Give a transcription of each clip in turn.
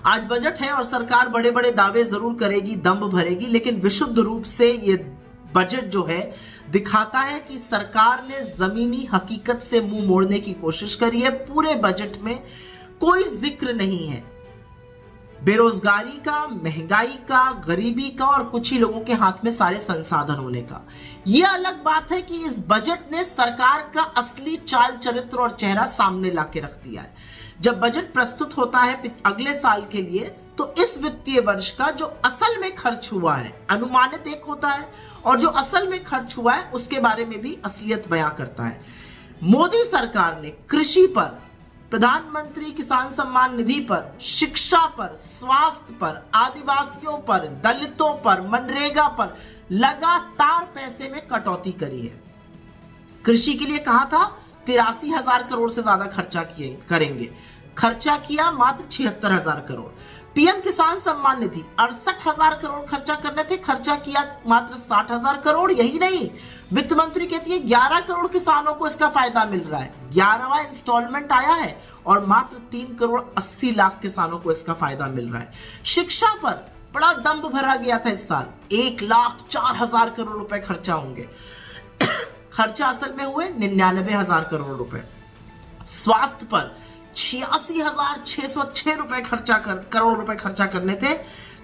आज बजट है और सरकार बड़े बड़े दावे जरूर करेगी, दम भरेगी, लेकिन विशुद्ध रूप से ये बजट जो है दिखाता है कि सरकार ने जमीनी हकीकत से मुंह मोड़ने की कोशिश करी है। पूरे बजट में कोई जिक्र नहीं है बेरोजगारी का, महंगाई का, गरीबी का और कुछ ही लोगों के हाथ में सारे संसाधन होने का। यह अलग बात है कि इस बजट ने सरकार का असली चाल चरित्र और चेहरा सामने लाके रख दिया है। जब बजट प्रस्तुत होता है अगले साल के लिए, तो इस वित्तीय वर्ष का जो असल में खर्च हुआ है, अनुमानित एक होता है और जो असल में खर्च हुआ है उसके बारे में भी असलियत बयां करता है। मोदी सरकार ने कृषि पर, प्रधानमंत्री किसान सम्मान निधि पर, शिक्षा पर, स्वास्थ्य पर, आदिवासियों पर, दलितों पर, मनरेगा पर लगातार पैसे में कटौती करी है। कृषि के लिए कहा था 83,000 करोड़ से ज्यादा खर्चा करेंगे, खर्चा किया मात्र 76,000 करोड़। पीएम किसान सम्मान निधि 68,000 करोड़ खर्चा करने थे, खर्चा किया मात्र 60,000 करोड़। यही नहीं, वित्त मंत्री कहती है 11 करोड़ किसानों को इसका फायदा मिल रहा है। 11वां इंस्टॉलमेंट आया है और मात्र 3 करोड़ 80 लाख किसानों को इसका फायदा मिल रहा है। शिक्षा पर बड़ा दंभ भरा गया था इस साल, 1,04,000 करोड़ रुपए खर्चा होंगे। खर्चा असल में हुए 99,000 करोड़ रुपए। स्वास्थ्य पर 86,606 रुपए करोड़ रुपए खर्चा करने थे,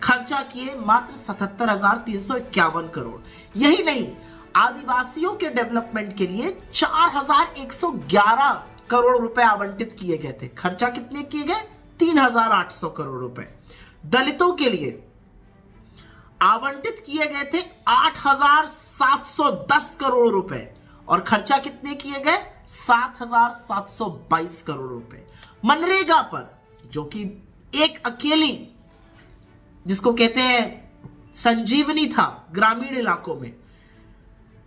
खर्चा किए मात्र 77,351 करोड़। यही नहीं, आदिवासियों के डेवलपमेंट के लिए 4,111 करोड़ रुपए आवंटित किए गए थे, खर्चा कितने किए गए? 3,800 करोड़ रुपए। दलितों के लिए आवंटित किए गए थे 8,710 करोड़ रुपए और खर्चा कितने किए गए? 7,722 करोड़ रुपए। मनरेगा पर, जो कि एक अकेली, जिसको कहते हैं संजीवनी था ग्रामीण इलाकों में,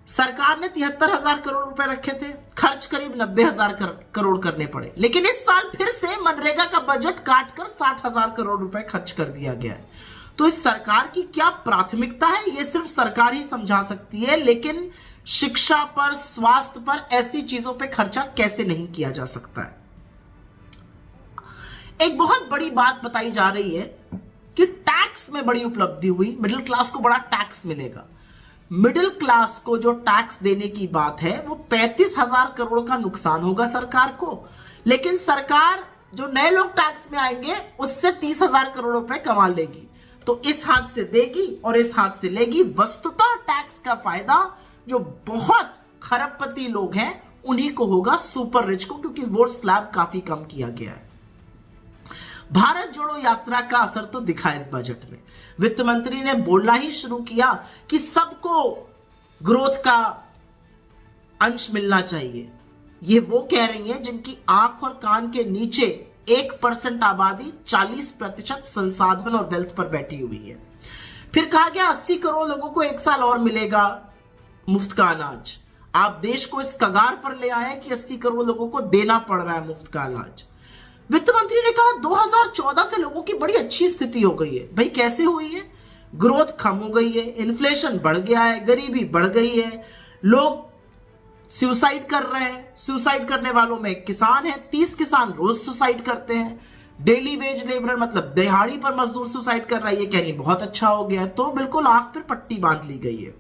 सरकार ने 73,000 करोड़ रुपए रखे थे, खर्च करीब 90,000 करोड़ करने पड़े। लेकिन इस साल फिर से मनरेगा का बजट काटकर 60,000 करोड़ रुपए खर्च कर दिया गया है। तो इस सरकार की क्या प्राथमिकता है, यह सिर्फ सरकार ही समझा सकती है। लेकिन शिक्षा पर, स्वास्थ्य पर, ऐसी चीजों पर खर्चा कैसे नहीं किया जा सकता है। एक बहुत बड़ी बात बताई जा रही है कि टैक्स में बड़ी उपलब्धि हुई, मिडिल क्लास को बड़ा टैक्स मिलेगा। मिडिल क्लास को जो टैक्स देने की बात है वो 35,000 करोड़ का नुकसान होगा सरकार को, लेकिन सरकार जो नए लोग टैक्स में आएंगे उससे 30,000 करोड़ रुपए कमा लेगी। तो इस हाथ से देगी और इस हाथ से लेगी। वस्तुतः टैक्स का फायदा जो बहुत खरबपति लोग हैं उन्हीं को होगा, सुपर रिच को, क्योंकि वो स्लैब काफी कम किया गया है। भारत जोड़ो यात्रा का असर तो दिखा इस बजट में। वित्त मंत्री ने बोलना ही शुरू किया कि सबको ग्रोथ का अंश मिलना चाहिए। ये वो कह रही हैं जिनकी आंख और कान के नीचे 1% आबादी 40% संसाधन और वेल्थ पर बैठी हुई है। फिर कहा गया 80 करोड़ लोगों को 1 साल और मिलेगा मुफ्त का अनाज। आप देश को इस कगार पर ले आए कि 80 करोड़ लोगों को देना पड़ रहा है मुफ्त का अनाज। वित्त मंत्री ने कहा 2014 से लोगों की बड़ी अच्छी स्थिति हो गई है। भाई कैसे हुई है? ग्रोथ कम हो गई है, इन्फ्लेशन बढ़ गया है, गरीबी बढ़ गई है, लोग सुसाइड कर रहे हैं। सुसाइड करने वालों में किसान है, 30 किसान रोज सुसाइड करते हैं। डेली वेज लेबर मतलब दिहाड़ी पर मजदूर सुसाइड कर रहा है। ये कहनी बहुत अच्छा हो गया, तो बिल्कुल आंख पर पट्टी बांध ली गई है।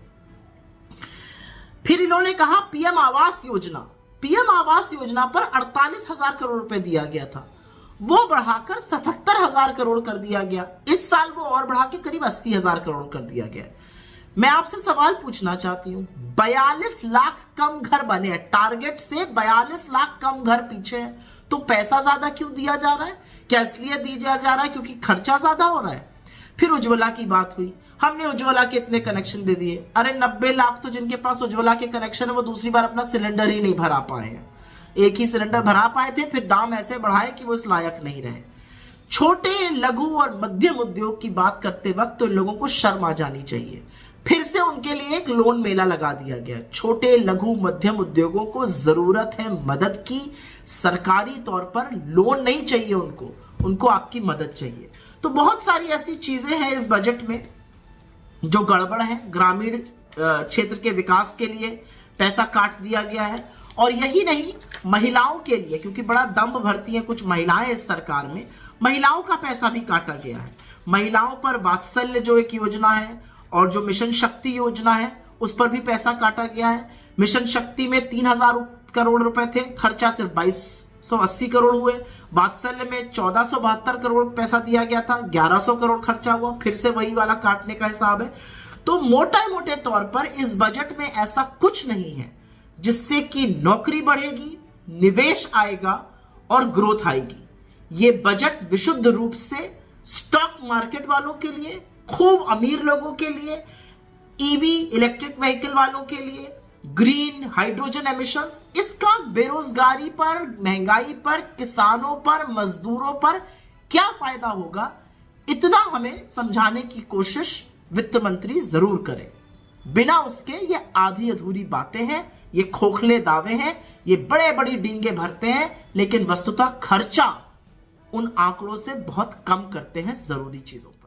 फिर इन्होंने कहा पीएम आवास योजना पर 48,000 करोड़ रुपए दिया गया था, वो बढ़ाकर 77,000 करोड़ कर दिया गया। इस साल वो और बढ़ा के करीब 80,000 करोड़ कर दिया गया। मैं आपसे सवाल पूछना चाहती हूं, 42 लाख कम घर बने हैं, टारगेट से 42 लाख कम घर पीछे है, तो पैसा ज्यादा क्यों दिया जा रहा है? क्या इसलिए दिया जा रहा है क्योंकि खर्चा ज्यादा हो रहा है? फिर उज्ज्वला की बात हुई, हमने उज्ज्वला के इतने कनेक्शन दे दिए। अरे 90 लाख तो जिनके पास उज्ज्वला के कनेक्शन है वो दूसरी बार अपना सिलेंडर ही नहीं भरा पाए हैं। एक ही सिलेंडर भरा पाए थे, फिर दाम ऐसे बढ़ाए कि वो इस लायक नहीं रहे। छोटे, लघु और मध्यम उद्योग की बात करते वक्त तो इन लोगों को शर्म आ जानी चाहिए। फिर से उनके लिए एक लोन मेला लगा दिया गया। छोटे, लघु, मध्यम उद्योगों को जरूरत है मदद की। सरकारी तौर पर लोन नहीं चाहिए उनको आपकी मदद चाहिए। तो बहुत सारी ऐसी चीजें हैं इस बजट में जो गड़बड़ है। ग्रामीण क्षेत्र के विकास के लिए पैसा काट दिया गया है। और यही नहीं, महिलाओं के लिए, क्योंकि बड़ा दंभ भरती हैं कुछ महिलाएं इस सरकार में, महिलाओं का पैसा भी काटा गया है। महिलाओं पर वात्सल्य जो एक योजना है और जो मिशन शक्ति योजना है उस पर भी पैसा काटा गया है। मिशन शक्ति में 3000 करोड़ रुपए थे, खर्चा सिर्फ 2280 करोड़ हुए। वात्सल्य में 1472 करोड़ पैसा दिया गया था, 1100 करोड़ खर्चा हुआ, फिर से वही वाला काटने का हिसाब है। तो मोटे तौर पर इस बजट में ऐसा कुछ नहीं है जिससे कि नौकरी बढ़ेगी, निवेश आएगा और ग्रोथ आएगी। ये बजट विशुद्ध रूप से स्टॉक मार्केट वालों के लिए, खूब अमीर लोगों के लिए, ईवी इलेक्ट्रिक व्हीकल वालों के लिए, ग्रीन हाइड्रोजन एमिशंस, इसका बेरोजगारी पर, महंगाई पर, किसानों पर, मजदूरों पर क्या फायदा होगा, इतना हमें समझाने की कोशिश वित्त मंत्री जरूर करें। बिना उसके ये आधी अधूरी बातें हैं, ये खोखले दावे हैं, ये बड़े बड़ी डींगे भरते हैं, लेकिन वस्तुतः खर्चा उन आंकड़ों से बहुत कम करते हैं जरूरी चीजों पर।